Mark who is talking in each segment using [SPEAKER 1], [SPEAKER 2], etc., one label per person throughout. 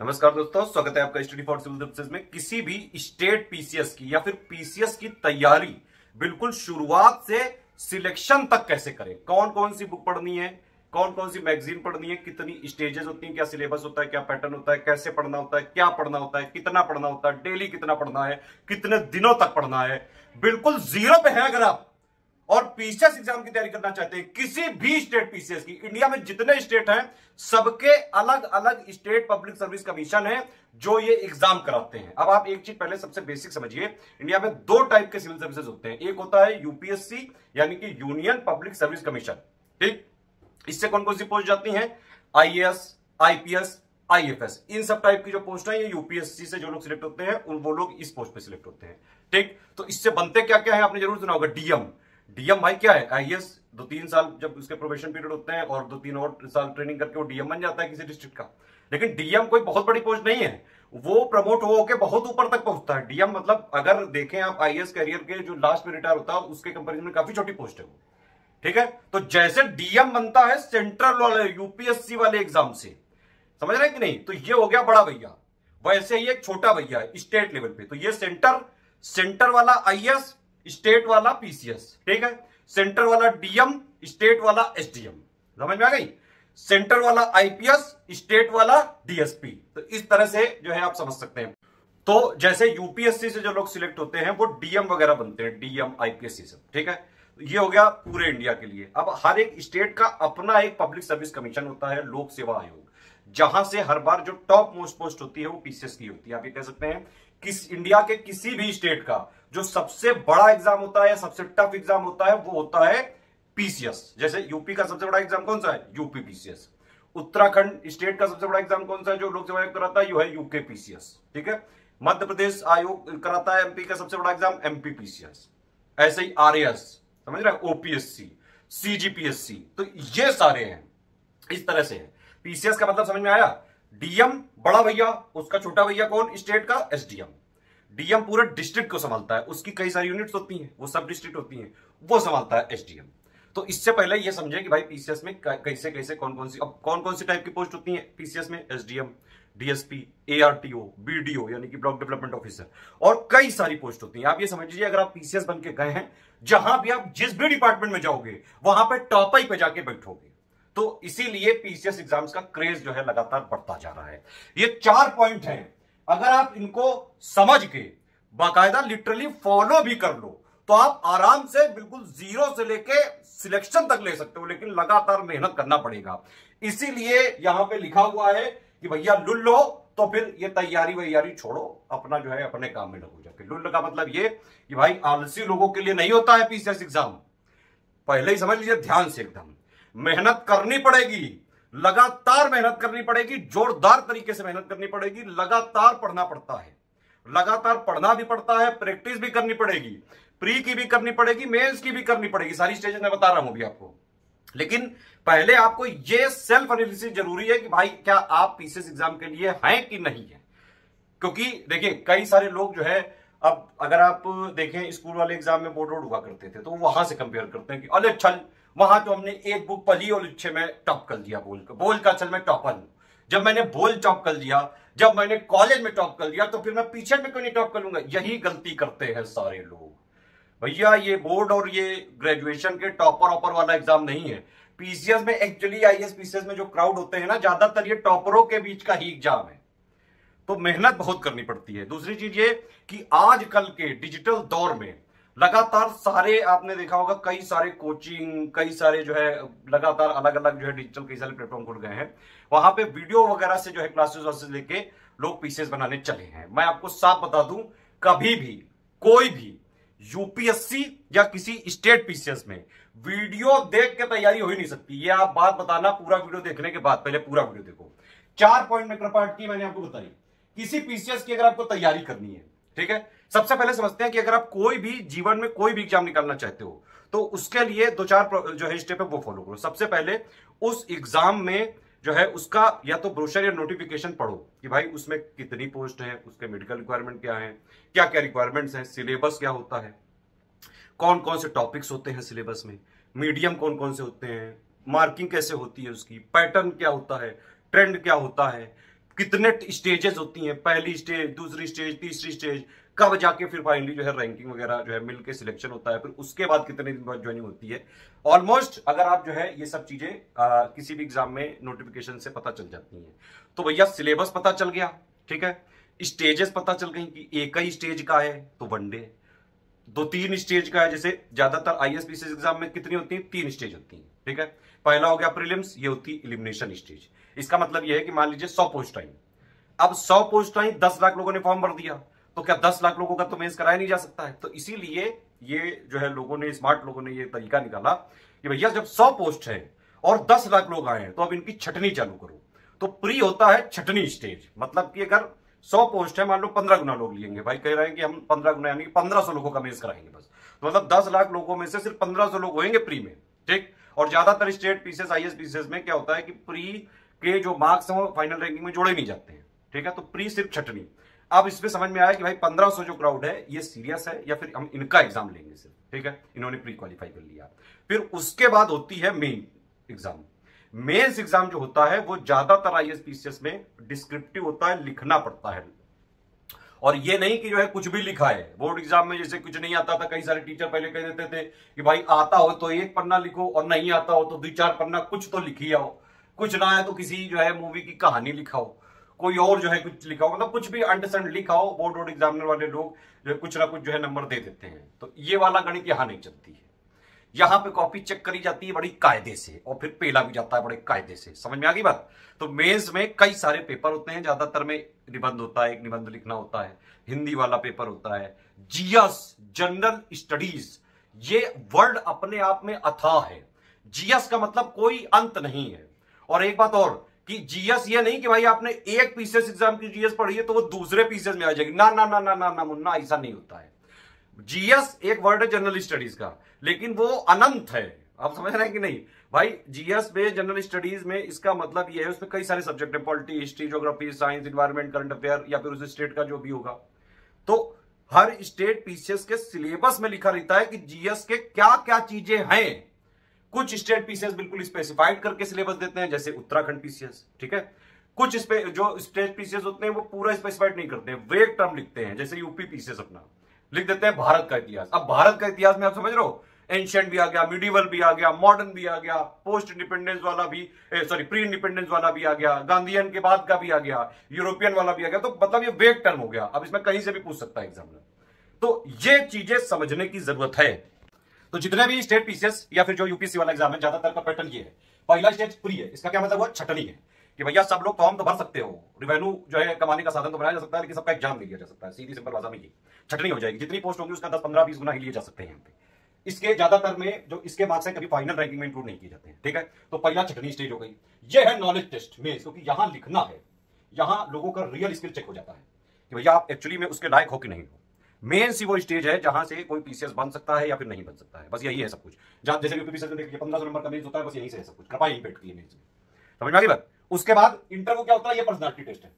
[SPEAKER 1] नमस्कार दोस्तों, स्वागत है आपका स्टडी फॉर सिविल सर्विसेज में। किसी भी स्टेट पीसीएस की या फिर पीसीएस की तैयारी बिल्कुल शुरुआत से सिलेक्शन तक कैसे करें, कौन कौन सी बुक पढ़नी है, कौन कौन सी मैगजीन पढ़नी है, कितनी स्टेजेस होती हैं, क्या सिलेबस होता है, क्या पैटर्न होता है, कैसे पढ़ना होता है, क्या पढ़ना होता है, कितना पढ़ना होता है, डेली कितना पढ़ना है, कितने दिनों तक पढ़ना है, बिल्कुल जीरो पे है अगर आप और पीसीएस एग्जाम की तैयारी करना चाहते हैं, किसी भी स्टेट पीसीएस की, इंडिया में जितने स्टेट हैं सबके अलग अलग स्टेट पब्लिक सर्विस कमीशन है जो ये एग्जाम कराते हैं। अब आप एक चीज पहले सबसे बेसिक समझिए, इंडिया में दो टाइप के सिविल सर्विसेज होते हैं। एक होता है यूपीएससी यानी कि यूनियन पब्लिक सर्विस कमीशन, ठीक। इससे कौन कौन सी पोस्ट जाती हैं? आईएएस, आईपीएस, आईएफएस, इन सब टाइप की जो पोस्ट है ये यूपीएससी से जो लोग सिलेक्ट होते हैं वो लोग इस पोस्ट पे सिलेक्ट होते हैं, ठीक। तो इससे बनते क्या क्या है आपने जरूर सुना होगा, डीएम। डीएम भाई क्या है? आईएएस 2-3 साल जब उसके प्रोबेशन पीरियड होते हैं और 2-3 और साल ट्रेनिंग करके वो डीएम बन जाता है किसी डिस्ट्रिक्ट का। लेकिन डीएम कोई बहुत बड़ी पोस्ट नहीं है, वो प्रमोट हो के बहुत ऊपर तक पहुंचता है। डीएम मतलब अगर देखें आप आईएएस कैरियर के जो लास्ट में रिटायर होता है उसके कंपेरिजन में काफी छोटी पोस्ट है वो, ठीक है। तो जैसे डीएम बनता है सेंट्रल वाले यूपीएससी वाले एग्जाम से, समझ रहे हैं कि नहीं, तो ये हो गया बड़ा भैया, वैसे ही एक छोटा भैया है स्टेट लेवल पे। तो ये सेंटर वाला आईएएस, स्टेट वाला पीसीएस, ठीक है। सेंटर वाला डीएम, स्टेट वाला एसडीएम, समझ में आ गई। सेंटर वाला आईपीएस, स्टेट वाला डीएसपी। तो इस तरह से जो है आप समझ सकते हैं। तो जैसे यूपीएससी से जो लोग सिलेक्ट होते हैं वो डीएम वगैरह बनते हैं, डीएम, आईपीएस, ये सब, ठीक है। ये हो गया पूरे इंडिया के लिए। अब हर एक स्टेट का अपना एक पब्लिक सर्विस कमीशन होता है, लोक सेवा आयोग, जहां से हर बार जो टॉप मोस्ट पोस्ट होती है वो पीसीएस की होती है। आप ये कह सकते हैं किस इंडिया के किसी भी स्टेट का जो सबसे बड़ा एग्जाम होता है या सबसे टफ एग्जाम होता है वो होता है पीसीएस। जैसे यूपी का सबसे बड़ा एग्जाम कौन सा है? UP PCS. उत्तराखंड स्टेट का सबसे बड़ा एग्जाम कौन सा है जो लोक सेवा आयोग कराता है? वो है यूके पीसीएस, ठीक है। मध्य प्रदेश आयोग कराता है एमपी का सबसे बड़ा एग्जाम, एमपी पीसीएस। ऐसे ही आरएएस, समझ रहे हैं, ओपीएससी, सीजीपीएससी, तो ये सारे हैं, इस तरह से है। पीसीएस का मतलब समझ में आया? डीएम बड़ा भैया, उसका छोटा भैया कौन? स्टेट का एसडीएम। डीएम पूरे डिस्ट्रिक्ट को संभालता है, उसकी कई सारी यूनिट्स होती हैं, वो सब डिस्ट्रिक्ट होती हैं, वो संभालता है एसडीएम। तो इससे पहले ये समझे कि भाई पीसीएस में कैसे कैसे कौन कौन सी टाइप की पोस्ट होती है पीसीएस में? एसडीएम, डीएसपी, एआरटीओ, बीडीओ यानी कि ब्लॉक डेवलपमेंट ऑफिसर, और कई सारी पोस्ट होती हैं। आप ये समझ लीजिए अगर आप पीसीएस बन के गए हैं, जहां भी आप जिस भी डिपार्टमेंट में जाओगे वहां पे टॉप ही पे जाके बैठोगे। तो इसीलिए पीसीएस एग्जाम्स का क्रेज जो है लगातार बढ़ता जा रहा है। ये 4 पॉइंट हैं, अगर आप इनको समझ के बाकायदा लिटरली फॉलो भी कर लो तो आप आराम से बिल्कुल जीरो से लेके सिलेक्शन तक ले सकते हो, लेकिन लगातार मेहनत करना पड़ेगा। इसीलिए यहां पे लिखा हुआ है कि भैया लुल लो, तो फिर ये तैयारी वैयारी छोड़ो, अपना जो है अपने काम में लगो जाके। लुल का मतलब ये कि भाई आलसी लोगों के लिए नहीं होता है पीसीएस एग्जाम, पहले ही समझ लीजिए ध्यान से एकदम। मेहनत करनी पड़ेगी, लगातार मेहनत करनी पड़ेगी, जोरदार तरीके से मेहनत करनी पड़ेगी, लगातार पढ़ना पड़ता है, लगातार पढ़ना भी पड़ता है, प्रैक्टिस भी करनी पड़ेगी, प्री की भी करनी पड़ेगी, मेंस की भी करनी पड़ेगी, सारी स्टेजेस मैं बता रहा हूं अभी आपको। लेकिन पहले आपको ये सेल्फ एनालिसिस जरूरी है कि भाई क्या आप पीसीएस एग्जाम के लिए हैं कि नहीं है। क्योंकि देखिए कई सारे लोग जो है, अब अगर आप देखें स्कूल वाले एग्जाम में बोर्ड हुआ करते थे तो वहां से कंपेयर करते हैं कि अरे चल वहां तो हमने एक बुक पढ़ी और अच्छे में टॉप कर दिया, बोल का चल मैं टॉपर हूं। जब मैंने बोल टॉप कर लिया, जब मैंने कॉलेज में टॉप कर लिया, तो फिर मैं पीछे में क्यों नहीं टॉप कर लूंगा? यही गलती करते हैं सारे लोग। भैया ये बोर्ड और ये ग्रेजुएशन के टॉपर ऑपर वाला एग्जाम नहीं है। पीसीएस में एक्चुअली आईएएस पीसीएस में जो क्राउड होते हैं ना, ज्यादातर ये टॉपरों के बीच का ही एग्जाम है, तो मेहनत बहुत करनी पड़ती है। दूसरी चीज ये कि आजकल के डिजिटल दौर में लगातार सारे, आपने देखा होगा कई सारे कोचिंग, कई सारे जो है लगातार अलग अलग जो है डिजिटल कई सारे प्लेटफॉर्म खुल गए हैं, वहां पे वीडियो वगैरह से जो है क्लासेस वासेस लेके लोग पीसीएस बनाने चले हैं। मैं आपको साफ बता दूं, कभी भी कोई भी यूपीएससी या किसी स्टेट पीसीएस में वीडियो देख के तैयारी हो ही नहीं सकती। ये आप बात बताना पूरा वीडियो देखने के बाद, पहले पूरा वीडियो देखो। 4 पॉइंट में पार्ट की मैंने आपको बताई किसी पीसीएस की अगर आपको तैयारी करनी है, ठीक है। सबसे पहले समझते हैं कि अगर आप कोई भी जीवन में कोई भी एग्जाम निकालना चाहते हो तो उसके लिए 2-4 जो है स्टेप है वो फॉलो करो। सबसे पहले उस एग्जाम में जो है उसका या तो ब्रोशर या नोटिफिकेशन पढ़ो कि भाई उसमें कितनी पोस्ट है, उसके मेडिकल रिक्वायरमेंट क्या है, क्या क्या रिक्वायरमेंट्स हैं, सिलेबस क्या होता है, कौन कौन से टॉपिक्स होते हैं सिलेबस में, मीडियम कौन कौन से होते हैं, मार्किंग कैसे होती है उसकी, पैटर्न क्या होता है, ट्रेंड क्या होता है, कितने स्टेजेस होती हैं, पहली स्टेज, दूसरी स्टेज, तीसरी स्टेज, कब जाके फिर फाइनली जो है रैंकिंग वगैरह जो है मिलके सिलेक्शन होता है, फिर उसके बाद कितने दिन बाद ज्वाइनिंग होती है। ऑलमोस्ट अगर आप जो है ये सब चीजें किसी भी एग्जाम में नोटिफिकेशन से पता चल जाती हैं। तो भैया सिलेबस पता चल गया, ठीक है, स्टेजेस पता चल गई कि एक ही स्टेज का है तो वनडे, 2-3 स्टेज का है, जैसे ज्यादातर आईएएस एग्जाम में कितनी होती है, 3 स्टेज होती है, ठीक है। पहला हो गया प्रीलिम्स, ये होती है एलिमिनेशन स्टेज। इसका मतलब यह है कि मान लीजिए 100 पोस्ट आई, अब 100 पोस्ट आई, 10 लाख लोगों ने फॉर्म भर दिया, तो क्या 10 लाख लोगों का तो मेंस कराया नहीं जा सकता है। तो इसीलिए ये जो है लोगों ने, स्मार्ट लोगों ने ये तरीका निकाला कि भैया जब 100 पोस्ट है और 10 लाख लोग आए हैं तो अब इनकी छटनी चालू करो। तो प्री होता है छटनी स्टेज, मतलब कि अगर 100 पोस्ट है, मान लो 15 गुना लोग लेंगे, भाई कह रहे हैं कि हम 15 गुना यानी कि 1500 लोगों का मेंस कराएंगे बस, तो मतलब 10 लाख लोगों में से सिर्फ 1500 लोग होंगे प्री में, ठीक। और ज्यादातर स्टेट पीसीएस आईएएस पीसीएस में क्या होता है कि प्री के जो मार्क्स हैं वो फाइनल रैंकिंग में जोड़े नहीं जाते हैं, ठीक है। तो प्री सिर्फ छटनी। अब इसमें समझ में आया कि भाई 1500 जो क्राउड है ये सीरियस है या फिर हम इनका एग्जाम लेंगे सिर्फ, ठीक है, इन्होंने प्री क्वालिफाई कर लिया। फिर उसके बाद होती है मेन एग्जाम। मेंस एग्जाम जो होता है वो ज्यादातर आईएएस पीसीएस में डिस्क्रिप्टिव होता है, लिखना पड़ता है। और ये नहीं कि जो है कुछ भी लिखा है। बोर्ड एग्जाम में जैसे कुछ नहीं आता था, कई सारे टीचर पहले कह देते थे कि भाई आता हो तो 1 पन्ना लिखो और नहीं आता हो तो 2-4 पन्ना कुछ तो लिखी आओ, कुछ ना है तो किसी जो है मूवी की कहानी लिखाओ, कोई और जो है कुछ लिखाओ, मतलब कुछ भी अंडरस्टैंड लिखाओ। बोर्ड एग्जामिनर वाले लोग जो कुछ ना कुछ जो है नंबर दे देते हैं। तो ये वाला गणित यहां नहीं चलती है। यहां पे कॉपी चेक करी जाती है बड़ी कायदे से और फिर पेला भी जाता है बड़े कायदे से। समझ में आ गई बात। तो मेंस में कई सारे पेपर होते हैं, ज्यादातर में निबंध होता है, एक निबंध लिखना होता है, हिंदी वाला पेपर होता है, जीएस जनरल स्टडीज, ये वर्ड अपने आप में अथाह है। जीएस का मतलब कोई अंत नहीं है। और एक बात और कि जीएस ये नहीं कि भाई आपने एक पीसीएस एग्जाम की जीएस पढ़ी है तो वो दूसरे पीसीएस में आ जाएगी, ना ना ना ना ना ना मुन्ना, ऐसा नहीं होता है। जीएस एक वर्ड है जनरल स्टडीज का, लेकिन वो अनंत है। आप समझ रहे हैं कि नहीं भाई। जीएस में जनरल स्टडीज में इसका मतलब ये है, उसमें कई सारे सब्जेक्ट है, polity, history, geography, science, environment, current affair या फिर उस स्टेट का जो भी होगा। तो हर स्टेट पीसीएस के सिलेबस में लिखा रहता है कि जीएस के क्या क्या चीजें हैं। कुछ स्टेट पीसीएस बिल्कुल स्पेसिफाइड करके सिलेबस देते हैं, जैसे उत्तराखंड पीसीएस, ठीक है। कुछ जो स्टेट पीसीएस होते हैं वो पूरा स्पेसिफाइड नहीं करते हैं, वेग टर्म लिखते हैं, जैसे यूपी पीसीएस अपना लिख देते हैं भारत का इतिहास। अब भारत का इतिहास में आप समझ रहे हो, एंशिएंट भी आ गया, मिडिवल भी आ गया, मॉडर्न भी आ गया, पोस्ट इंडिपेंडेंस वाला भी, सॉरी प्री इंडिपेंडेंस वाला भी आ गया, गांधीयन के बाद का भी आ गया, यूरोपियन वाला भी आ गया। तो मतलब ये वेग टर्म हो गया। अब इसमें कहीं से भी पूछ सकता है एग्जामिनर। तो ये चीजें समझने की जरूरत है। तो जितने भी स्टेट पीसीएस या फिर जो यूपीएससी वाला एग्जाम है, ज्यादातर का पैटर्न ये है। पहला स्टेज प्री है, इसका क्या मतलब हुआ, छटनी है कि भैया सब लोग फॉर्म तो भर सकते हो, रिवेन्यू जो है कमाने का साधन तो बनाया जा सकता है, लेकिन सबका एग्जाम नहीं लिया जा सकता है। सीधी सिंपल भाषा में ये छटनी हो जाएगी। जितनी पोस्ट होंगी उसका 10, 15, 20 गुना ही लिए जा सकते हैं यहाँ पे। इसके ज्यादातर में जो इसके मार्क्स है कभी फाइनल रैंकिंग में इंक्लूड नहीं किए जाते हैं, ठीक है। तो पहला छटनी स्टेज हो गई। ये है नॉलेज टेस्ट में, क्योंकि यहां लिखना है, यहां लोगों का रियल स्किल चेक हो जाता है कि भैया आप एक्चुअली में उसके लायक हो कि नहीं हो। मेन सी वो स्टेज है जहां से कोई पीसीएस बन सकता है या फिर नहीं बन सकता है, बस यही है सब कुछ। जहां जैसे यूपी पीसीएस में देखिए 1500 नंबर का मेंस होता है, बस यहीं से है सब कुछ, कृपा यहीं बैठती है मेंस में। समझ में आ गई बात। उसके बाद इंटरव्यू क्या होता है, ये पर्सनालिटी टेस्ट है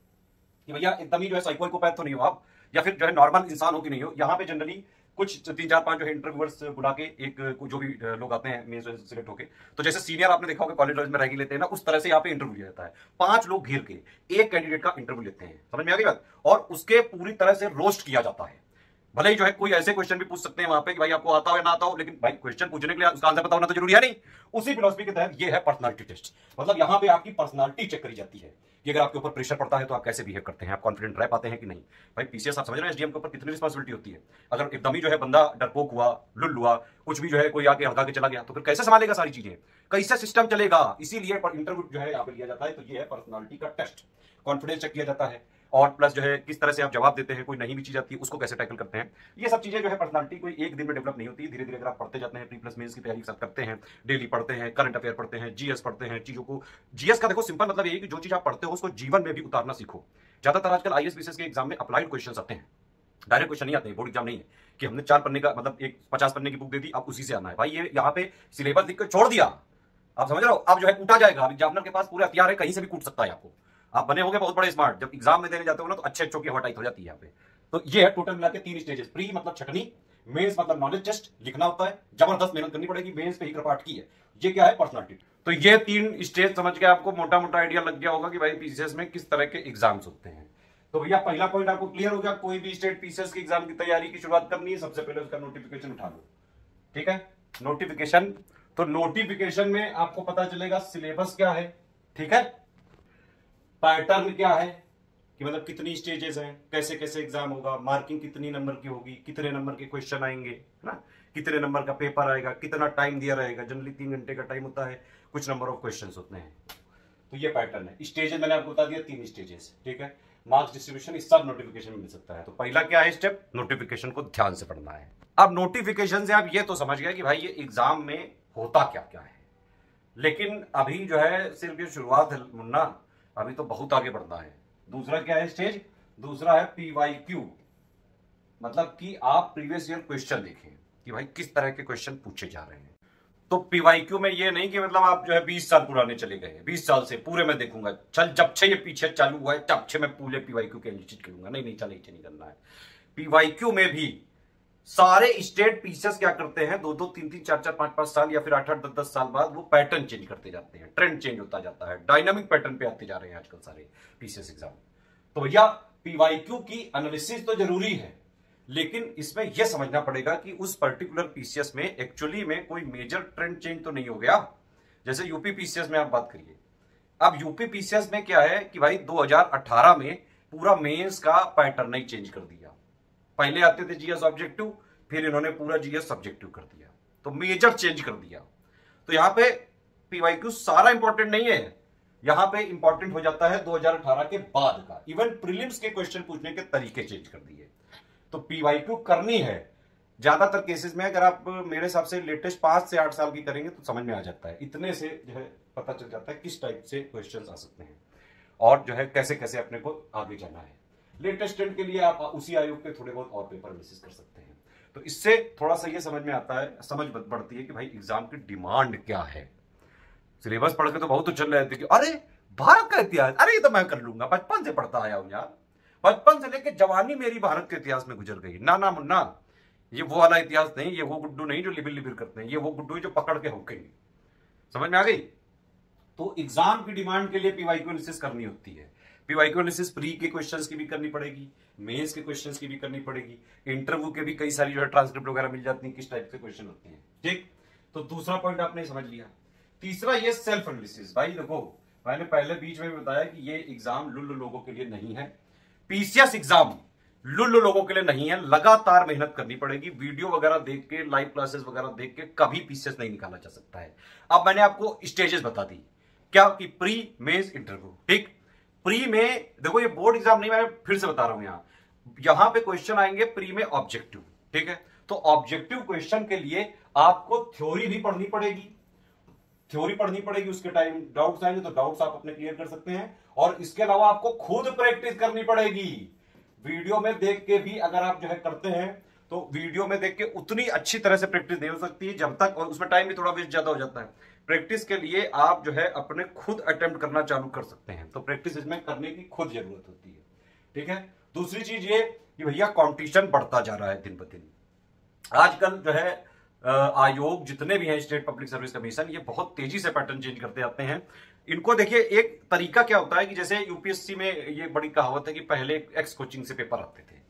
[SPEAKER 1] कि भैया एकदम ही जो है साइकोपैथ तो नहीं हो आप, या फिर जो है नॉर्मल इंसान हो कि नहीं हो। यहाँ पे जनरली कुछ 3-4-5 जो है इंटरव्यूअर्स बुला के एक जो भी लोग आते हैं मेंस सिलेक्ट होके, तो जैसे सीनियर आपने देखा होगा कॉलेज में रैंकिंग लेते हैं ना, उस तरह से यहाँ पे इंटरव्यू लिया जाता है। 5 लोग घेर के एक कैंडिडेट का इंटरव्यू लेते हैं। समझ में आ गई बात। और उसके पूरी तरह से रोस्ट किया जाता है। भले ही जो है कोई ऐसे क्वेश्चन भी पूछ सकते हैं वहां पे कि भाई आपको आता हो या ना आता हो, लेकिन भाई क्वेश्चन पूछने के लिए उसका आंसर पता होना तो जरूरी है नहीं। उसी फिलॉसफी के तहत ये है पर्सनालिटी टेस्ट। मतलब यहाँ पे आपकी पर्सनालिटी चेक करी जाती है कि अगर आपके ऊपर प्रेशर पड़ता है तो आप कैसे बिहेव करते हैं, आप कॉन्फिडेंट रह पाते हैं कि नहीं। भाई पीसीएस आप समझ रहे हैं एसडीएम के ऊपर कितनी रिस्पांसिबिलिटी होती है। अगर एकदम ही जो है बंदा डरपोक हुआ, लुल हुआ, कुछ भी जो है कोई आके हड़का के चला गया, तो फिर कैसे संभालेगा सारी चीजें, कैसे सिस्टम चलेगा। इसीलिए इंटरव्यू जो है यहाँ पे लिया जाता है। तो ये है पर्सनालिटी का टेस्ट, कॉन्फिडेंस चेक किया जाता है, और प्लस जो है किस तरह से आप जवाब देते हैं, कोई नहीं भी चीज आती है उसको कैसे टैकल करते हैं। ये सब चीजें जो है पर्सनालिटी कोई एक दिन में डेवलप नहीं होती, धीरे धीरे अगर आप पढ़ते जाते हैं, प्री प्लस मेंस की तैयारी सब करते हैं, डेली पढ़ते हैं, करंट अफेयर पढ़ते हैं, जीएस पढ़ते हैं, चीजों को जीएस का देखो सिंपल मतलब यही कि जो चीज आप पढ़ते हो उसको जीवन में भी उतारना सीखो। ज्यादातर आजकल आईएएस पीसीएस के एग्जाम में अप्लाइड क्वेश्चन आते हैं, डायरेक्ट क्वेश्चन नहीं आते हैं। बोर्ड एग्जाम नहीं है कि हमने 4 पन्ने का मतलब एक 50 पन्ने की बुक दे दी, आप उसी से आना है। भाई ये यहाँ पे सिलेबस लिख के छोड़ दिया, आप समझ रहे हो। अब जो है कूटा जाएगा। एग्जामिनर के पास पूरे हथियार है, कहीं से भी कूट सकता है आपको। आप बने होंगे बहुत बड़े स्मार्ट, जब एग्जाम में देने जाते हो ना तो अच्छे अच्छों की हवाटाई हो जाती है यहाँ पे। तो ये है टोटल मिला के 3 स्टेजेस। प्री मतलब छटनी, मेंस मतलब नॉलेज टेस्ट लिखना होता है, जबरदस्त मेहनत करनी पड़ेगी, मेंस पे ही कृपाठ की है। ये क्या है? पर्सनालिटी। तो ये 3 स्टेज समझ के आपको मोटा मोटा आइडिया लग गया होगा कि भाई पीसीएस में किस तरह के एग्जाम्स होते हैं। तो भैया पहला पॉइंट आपको क्लियर हो गया, कोई भी स्टेट पीसीएस के एग्जाम की तैयारी की शुरुआत करनी है, सबसे पहले उसका नोटिफिकेशन उठा लो। ठीक है, नोटिफिकेशन। तो नोटिफिकेशन में आपको पता चलेगा सिलेबस क्या है, ठीक है, पैटर्न क्या है, कि मतलब कितनी स्टेजेस हैं, कैसे कैसे एग्जाम होगा, मार्किंग कितनी नंबर की होगी, कितने नंबर के क्वेश्चन आएंगे, है ना, कितने नंबर का पेपर आएगा, कितना टाइम दिया रहेगा, जनरली 3 घंटे का टाइम होता है, कुछ नंबर ऑफ क्वेश्चंस होते हैं। तो ये पैटर्न है। स्टेजेस मैंने आपको बता दिया 3 स्टेजेस, ठीक है। मार्क्स डिस्ट्रीब्यूशन इस सब नोटिफिकेशन में मिल सकता है। तो पहला क्या है स्टेप? नोटिफिकेशन को ध्यान से पढ़ना है। अब नोटिफिकेशन से आप ये तो समझ गए कि भाई ये एग्जाम में होता क्या क्या है, लेकिन अभी जो है सिर्फ ये शुरुआत है मुन्ना, अभी तो बहुत आगे बढ़ना है। दूसरा क्या है स्टेज? दूसरा है पीवाईक्यू, मतलब कि आप प्रीवियस ईयर क्वेश्चन देखें कि भाई किस तरह के क्वेश्चन पूछे जा रहे हैं। तो पीवाईक्यू में ये नहीं कि मतलब आप जो है 20 साल पुराने चले गए, 20 साल से पूरे में देखूंगा, चल जब से ये पीछे चालू हुआ है तब से मैं पूरे पीवाईक्यू के एनालिसिस करूंगा, नहीं नहीं, चल नहीं करना है। पीवाईक्यू में भी सारे स्टेट पीसीएस क्या करते हैं, 2-2, 3-3, 4-4, 5-5 साल या फिर 8-8, 10-10 साल बाद वो पैटर्न चेंज करते जाते हैं, ट्रेंड चेंज होता जाता है, डायनामिक पैटर्न पे आते जा रहे हैं आजकल सारे पीसीएस एग्जाम। तो भैया पीवाईक्यू की एनालिसिस तो जरूरी है, लेकिन इसमें यह समझना पड़ेगा कि उस पर्टिकुलर पीसीएस में एक्चुअली में कोई मेजर ट्रेंड चेंज तो नहीं हो गया। जैसे यूपी पीसीएस में आप बात करिए, अब यूपी पीसीएस में क्या है कि भाई 2018 में पूरा मेंस का पैटर्न ही चेंज कर दिया। पहले आते थे जीएस ऑब्जेक्टिव, फिर इन्होंने पूरा जीएस सब्जेक्टिव कर दिया, तो मेजर चेंज कर दिया। तो यहां पे पीवाईक्यू सारा इंपॉर्टेंट नहीं है, यहां पे इंपॉर्टेंट हो जाता है 2018 के बाद का। इवन प्रीलिम्स के क्वेश्चन पूछने के तरीके चेंज कर दिए। तो पीवाईक्यू करनी है ज्यादातर केसेस में, अगर आप मेरे हिसाब से लेटेस्ट 5 से 8 साल की करेंगे तो समझ में आ जाता है, इतने से जो है पता चल जाता है किस टाइप से क्वेश्चंस आ सकते हैं और जो है कैसे कैसे अपने को आगे जाना है। लेटेस्ट ट्रेंड के लिए आप उसी आयोग के थोड़े बहुत और पेपर एनालिसिस कर सकते हैं। तो इससे थोड़ा सा ये समझ में आता है, समझ बढ़ती है कि भाई एग्जाम की डिमांड क्या है। सिलेबस पढ़ के तो बहुत उछल रहे थे कि अरे भारत का इतिहास, अरे ये तो मैं कर लूंगा, बचपन से पढ़ता आया हूं यार, बचपन से लेकर जवानी मेरी भारत के इतिहास में गुजर गई। ना ना मुन्ना, ये वो वाला इतिहास नहीं, ये वो गुड्डू नहीं जो लिबिर लिबिर करते हैं, ये वो गुड्डू जो पकड़ के होकेंगे। समझ में आ गई? तो एग्जाम की डिमांड के लिए पीवाईक्यू एनालिसिस करनी होती है। पीवाईक्यू एनालिसिस प्री के क्वेश्चंस की भी करनी पड़ेगी, मेंस के क्वेश्चंस की भी करनी पड़ेगी, इंटरव्यू के भी कई सारी जो है ट्रांसक्रिप्ट वगैरह मिल जाती है किस टाइप के क्वेश्चन होते हैं। ठीक, तो दूसरा पॉइंट आपने समझ लिया। तीसरा ये सेल्फ एनालिसिस। भाई देखो, मैंने पहले बीच में बताया कि ये एग्जाम लुल्लू लोगों के लिए नहीं है, पीसीएस एग्जाम लुल्लू लोगों के लिए नहीं है। लगातार मेहनत करनी पड़ेगी, वीडियो वगैरह देख के, लाइव क्लासेस वगैरह देख के कभी पीसीएस नहीं निकाला जा सकता है। अब मैंने आपको स्टेजेस बता दी क्या, कि प्री, मेंस, इंटरव्यू। ठीक, प्री में देखो ये बोर्ड एग्जाम नहीं, मैं फिर से बता रहा हूं, यहां पे क्वेश्चन आएंगे प्री में ऑब्जेक्टिव। ठीक है, तो ऑब्जेक्टिव क्वेश्चन के लिए आपको थ्योरी भी पढ़नी पड़ेगी, थ्योरी पढ़नी पड़ेगी, उसके टाइम डाउट्स आएंगे तो डाउट्स आप अपने क्लियर कर सकते हैं, और इसके अलावा आपको खुद प्रैक्टिस करनी पड़ेगी। वीडियो में देख के भी अगर आप जो है करते हैं तो वीडियो में देख के उतनी अच्छी तरह से प्रैक्टिस नहीं हो सकती है जब तक, और उसमें टाइम भी थोड़ा वेस्ट ज्यादा हो जाता है। प्रैक्टिस के लिए आप जो है अपने खुद अटेम्प्ट करना चालू कर सकते हैं, तो प्रैक्टिस इसमें करने की खुद जरूरत होती है। ठीक है, दूसरी चीज ये कि भैया कंपटीशन बढ़ता जा रहा है दिन ब दिन। आजकल जो है आयोग जितने भी हैं, स्टेट पब्लिक सर्विस कमीशन, ये बहुत तेजी से पैटर्न चेंज करते जाते हैं। इनको देखिए, एक तरीका क्या होता है कि जैसे यूपीएससी में ये बड़ी कहावत है कि पहले एक्स कोचिंग से पेपर आते थे,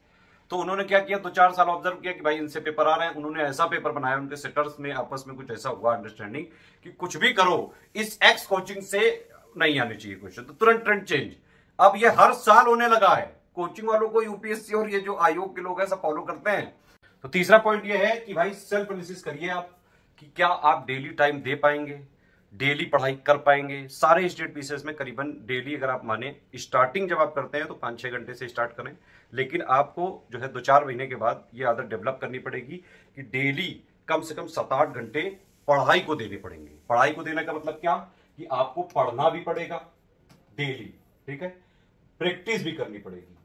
[SPEAKER 1] तो उन्होंने क्या किया, 2-4 साल ऑब्जर्व किया कि भाई इनसे पेपर आ रहे हैं, उन्होंने ऐसा पेपर बनाया, उनके सेटर्स में आपस में कुछ ऐसा हुआ अंडरस्टैंडिंग कि कुछ भी करो इस एक्स कोचिंग से नहीं आने चाहिए क्वेश्चन, तो तुरंत ट्रेंड चेंज। अब ये हर साल होने लगा है, कोचिंग वालों को यूपीएससी और ये जो आयोग के लोग हैं सब फॉलो करते हैं। तो तीसरा पॉइंट ये है कि भाई सेल्फ एनालिसिस करिए आप, कि क्या आप डेली टाइम दे पाएंगे, डेली पढ़ाई कर पाएंगे। सारे स्टेट पीसीएस में करीबन डेली, अगर आप माने स्टार्टिंग जब आप करते हैं तो 5-6 घंटे से स्टार्ट करें, लेकिन आपको जो है 2-4 महीने के बाद ये आदत डेवलप करनी पड़ेगी कि डेली कम से कम 7-8 घंटे पढ़ाई को देने पड़ेंगे। पढ़ाई को देने का मतलब क्या, कि आपको पढ़ना भी पड़ेगा डेली, ठीक है, प्रैक्टिस भी करनी पड़ेगी।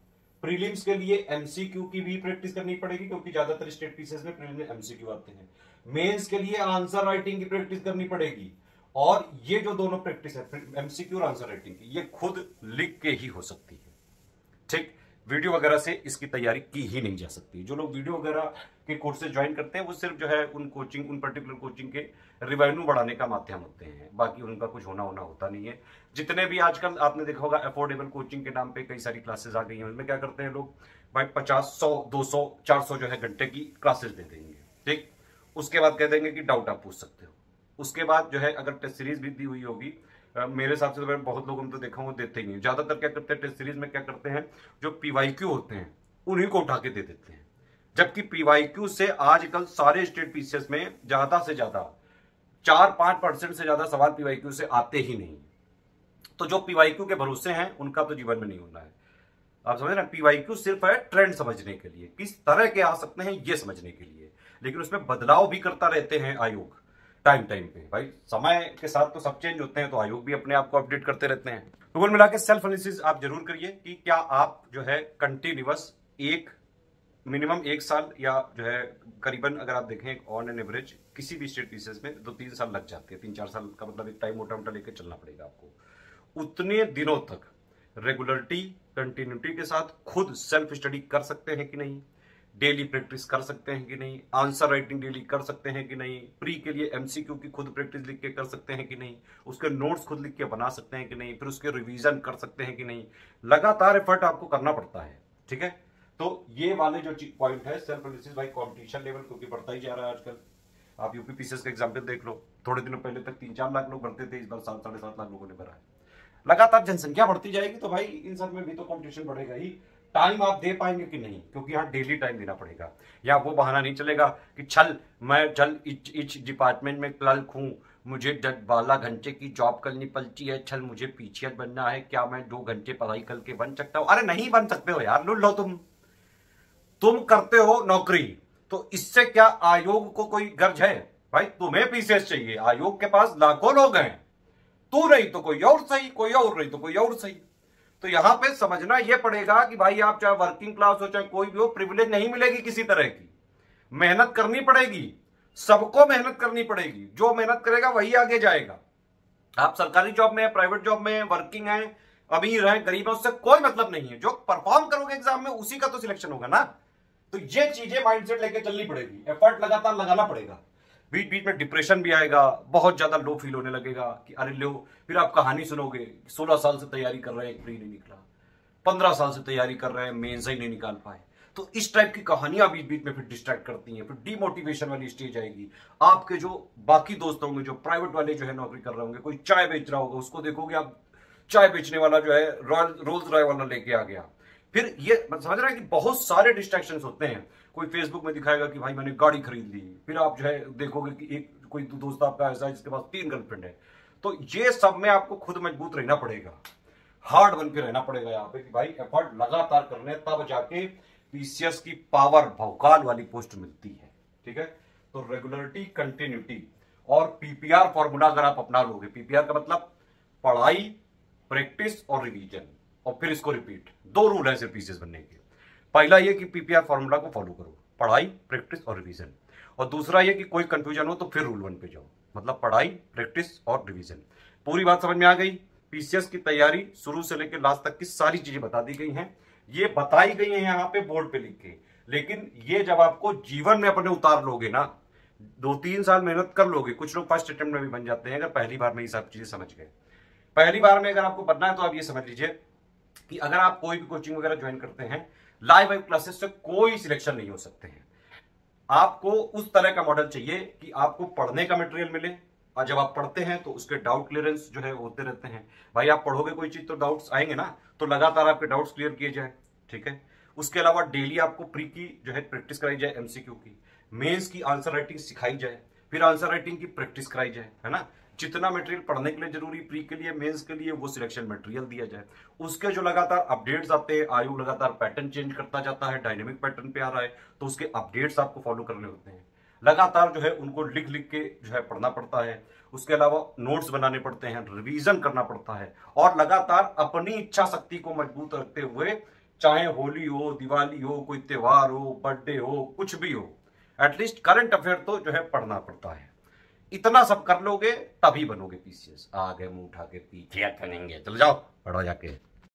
[SPEAKER 1] प्रीलिम्स के लिए एमसीक्यू की भी प्रैक्टिस करनी पड़ेगी, क्योंकि ज्यादातर स्टेट पीसीएस में प्रीलिम्स में एमसीक्यू आते हैं। मेंस के लिए आंसर राइटिंग की प्रैक्टिस करनी पड़ेगी, और ये जो दोनों प्रैक्टिस है एमसीक्यू और आंसर राइटिंग की, ये खुद लिख के ही हो सकती है। ठीक, वीडियो वगैरह से इसकी तैयारी की ही नहीं जा सकती। जो लोग वीडियो वगैरह के कोर्सेज ज्वाइन करते हैं वो सिर्फ जो है उन पर्टिकुलर कोचिंग के रेवेन्यू बढ़ाने का माध्यम होते हैं, बाकी उनका कुछ होना होता नहीं है। जितने भी आजकल आपने देखा होगा अफोर्डेबल कोचिंग के नाम पे कई सारी क्लासेस आ गई हैं, उनमें क्या करते हैं लोग भाई 50, 100, 200, 400 जो है घंटे की क्लासेस दे देंगे, ठीक। उसके बाद कह देंगे कि डाउट आप पूछ सकते हो। उसके बाद जो है अगर टेस्ट सीरीज भी दी हुई होगी, मेरे हिसाब से तो मैं बहुत लोगों ने तो देखा वो देते ही नहीं। ज्यादातर क्या करते हैं टेस्ट सीरीज में क्या करते हैं, जो पीवाईक्यू होते हैं उन्हीं को उठा के दे देते हैं, जबकि पीवाईक्यू से आजकल सारे स्टेट पीसीएस में ज्यादा से ज्यादा 4-5% से ज्यादा सवाल पीवाईक्यू से आते ही नहीं। तो जो पीवाईक्यू के भरोसे हैं उनका तो जीवन में नहीं होना है। आप समझ रहे हैं, पीवाईक्यू सिर्फ है ट्रेंड समझने के लिए, किस तरह के आ सकते हैं ये समझने के लिए, लेकिन उसमें बदलाव भी करता रहते हैं आयोग टाइम पे। भाई समय के साथ तो सब चेंज होते हैं, तो आयोग भी अपने आप को अपडेट करते रहते हैं। तो कुल मिला के सेल्फ एनालिसिस आप जरूर करिए कि क्या आप जो है कंटिन्यूअस मिनिमम 1 साल या जो है करीबन अगर आप देखें ऑन एन एवरेज किसी भी स्टेट पीसीएस में 2-3 साल लग जाते हैं। 3-4 साल का मतलब एक टाइम मोटा लेकर चलना पड़ेगा आपको। उतने दिनों तक रेगुलरिटी कंटिन्यूटी के साथ खुद सेल्फ स्टडी कर सकते हैं कि नहीं, डेली प्रैक्टिस कर सकते हैं कि नहीं, आंसर राइटिंग डेली कर सकते हैं कि नहीं, प्री के लिए एमसीक्यू की खुद प्रैक्टिस लिख के कर सकते हैं कि नहीं, उसके नोट्स खुद लिख के बना सकते हैं कि नहीं, फिर उसके रिवीजन कर सकते हैं कि नहीं। लगातार एफर्ट आपको करना पड़ता है, ठीक है। तो ये वाले जो पॉइंट है सेल्फ एनालिसिस, भाई कॉम्पिटिशन लेवल क्योंकि बढ़ता ही जा रहा है आजकल। आप यूपी पीसीएस का एग्जाम्पल देख लो, थोड़े दिनों पहले तक 3-4 लाख लोग भरते थे, इस बार 7-7.5 लाख लोगों ने भरा है। लगातार जनसंख्या बढ़ती जाएगी तो भाई इन सब में भी तो कंपटीशन बढ़ेगा ही। टाइम आप दे पाएंगे कि नहीं, क्योंकि यहाँ डेली टाइम देना पड़ेगा। या वो बहाना नहीं चलेगा कि मैं इच डिपार्टमेंट में क्लर्क हूं, मुझे 12 घंटे की जॉब करनी पड़ती है, मुझे पीछे बनना है, क्या मैं 2 घंटे पढ़ाई करके बन सकता हूं? अरे नहीं बन सकते हो यार, लो तुम करते हो नौकरी, तो इससे क्या आयोग को कोई गर्ज है? भाई तुम्हें पीसीएस चाहिए, आयोग के पास लाखों लोग हैं, तू नहीं तो कोई और सही, कोई और नहीं तो कोई और सही। तो यहां पे समझना यह पड़ेगा कि भाई आप चाहे वर्किंग क्लास हो चाहे कोई भी हो, प्रिविलेज नहीं मिलेगी किसी तरह की। मेहनत करनी पड़ेगी, सबको मेहनत करनी पड़ेगी। जो मेहनत करेगा वही आगे जाएगा। आप सरकारी जॉब में है, प्राइवेट जॉब में है, वर्किंग है, अमीर है, गरीब है, उससे कोई मतलब नहीं है। जो परफॉर्म करोगे एग्जाम में उसी का तो सिलेक्शन होगा ना। तो ये चीजें माइंडसेट लेके चलनी पड़ेगी, एफर्ट लगातार लगाना पड़ेगा। बीच बीच में डिप्रेशन भी आएगा, बहुत ज्यादा लो फील होने लगेगा कि अरे लो, फिर आप कहानी सुनोगे 16 साल से तैयारी कर रहे हैं, एक प्री नहीं निकला, 15 साल से तैयारी कर रहे हैं, मेंस ही नहीं निकाल पाए। तो इस टाइप की कहानियां बीच बीच में फिर डिस्ट्रैक्ट करती हैं। फिर डिमोटिवेशन वाली स्टेज आएगी। आपके जो बाकी दोस्त होंगे, जो प्राइवेट वाले जो है नौकरी कर रहे होंगे, कोई चाय बेच रहा होगा, उसको देखोगे आप चाय बेचने वाला जो है रोल्स रॉय वाला लेके आ गया। फिर ये समझ रहे हैं कि बहुत सारे डिस्ट्रैक्शंस होते हैं। कोई फेसबुक में दिखाएगा कि भाई मैंने गाड़ी खरीद ली, फिर आप जो है देखोगे कि एक कोई दोस्त आपका ऐसा है जिसके पास 3 गर्लफ्रेंड है। तो ये सब में आपको खुद मजबूत रहना पड़ेगा, हार्ड बन के रहना पड़ेगा यहाँ पे कि भाई एफर्ट लगातार करने, तब जाके पीसीएस की पावर भौकाल वाली पोस्ट मिलती है, ठीक है। तो रेगुलरिटी, कंटिन्यूटी और पीपीआर फॉर्मूला अगर आप अपना लोगे, पीपीआर का मतलब पढ़ाई, प्रैक्टिस और रिवीजन, और फिर इसको रिपीट। 2 रूल है सिर्फ पीसीएस बनने के। पहला ये कि पीपीआर फॉर्मूला को फॉलो करो, पढ़ाई, प्रैक्टिस और रिवीजन। और दूसरा ये कि कोई कंफ्यूजन हो तो फिर रूल 1 पे जाओ, मतलब पढ़ाई, प्रैक्टिस और रिवीजन। पूरी बात समझ में आ गई। पीसीएस की तैयारी शुरू से लेकर लास्ट तक की सारी चीजें बता दी गई हैं, ये बताई गई हैं यहाँ पे बोर्ड पे लिख के। लेकिन ये जब आपको जीवन में अपने उतार लोगे ना, 2-3 साल मेहनत कर लोगे। कुछ लोग फर्स्ट अटेम्प्ट में भी बन जाते हैं अगर पहली बार में ये सब चीजें समझ गए। पहली बार में अगर आपको बनना है तो आप ये समझ लीजिए कि अगर आप कोई भी कोचिंग वगैरह ज्वाइन करते हैं, लाइव क्लासेस से कोई सिलेक्शन नहीं हो सकते हैं। आपको उस तरह का मॉडल चाहिए कि आपको पढ़ने का मटेरियल मिले, और जब आप पढ़ते हैं तो उसके डाउट क्लियरेंस जो है होते रहते हैं। भाई आप पढ़ोगे कोई चीज तो डाउट्स आएंगे ना, तो लगातार आपके डाउट्स क्लियर किए जाए, ठीक है। उसके अलावा डेली आपको प्री की जो है प्रैक्टिस कराई जाए, एमसीक्यू की, मेंस की आंसर राइटिंग सिखाई जाए, फिर आंसर राइटिंग की प्रैक्टिस कराई जाए, है ना। जितना मटेरियल पढ़ने के लिए जरूरी, प्री के लिए, मेंस के लिए, वो सिलेक्शन मटेरियल दिया जाए। उसके जो लगातार अपडेट्स आते हैं, आयोग लगातार पैटर्न चेंज करता जाता है, डायनेमिक पैटर्न पे आ रहा है, तो उसके अपडेट्स आपको फॉलो करने होते हैं। लगातार जो है उनको लिख लिख के जो है पढ़ना पड़ता है। उसके अलावा नोट्स बनाने पड़ते हैं, रिवीजन करना पड़ता है, और लगातार अपनी इच्छा शक्ति को मजबूत रखते हुए, चाहे होली हो, दिवाली हो, कोई त्योहार हो, बर्थडे हो, कुछ भी हो, एटलीस्ट करंट अफेयर तो जो है पढ़ना पड़ता है। इतना सब कर लोगे तभी बनोगे पीसीएस। आगे मुंह उठा के पीछे करेंगे, चलो जाओ पढ़ो जाके।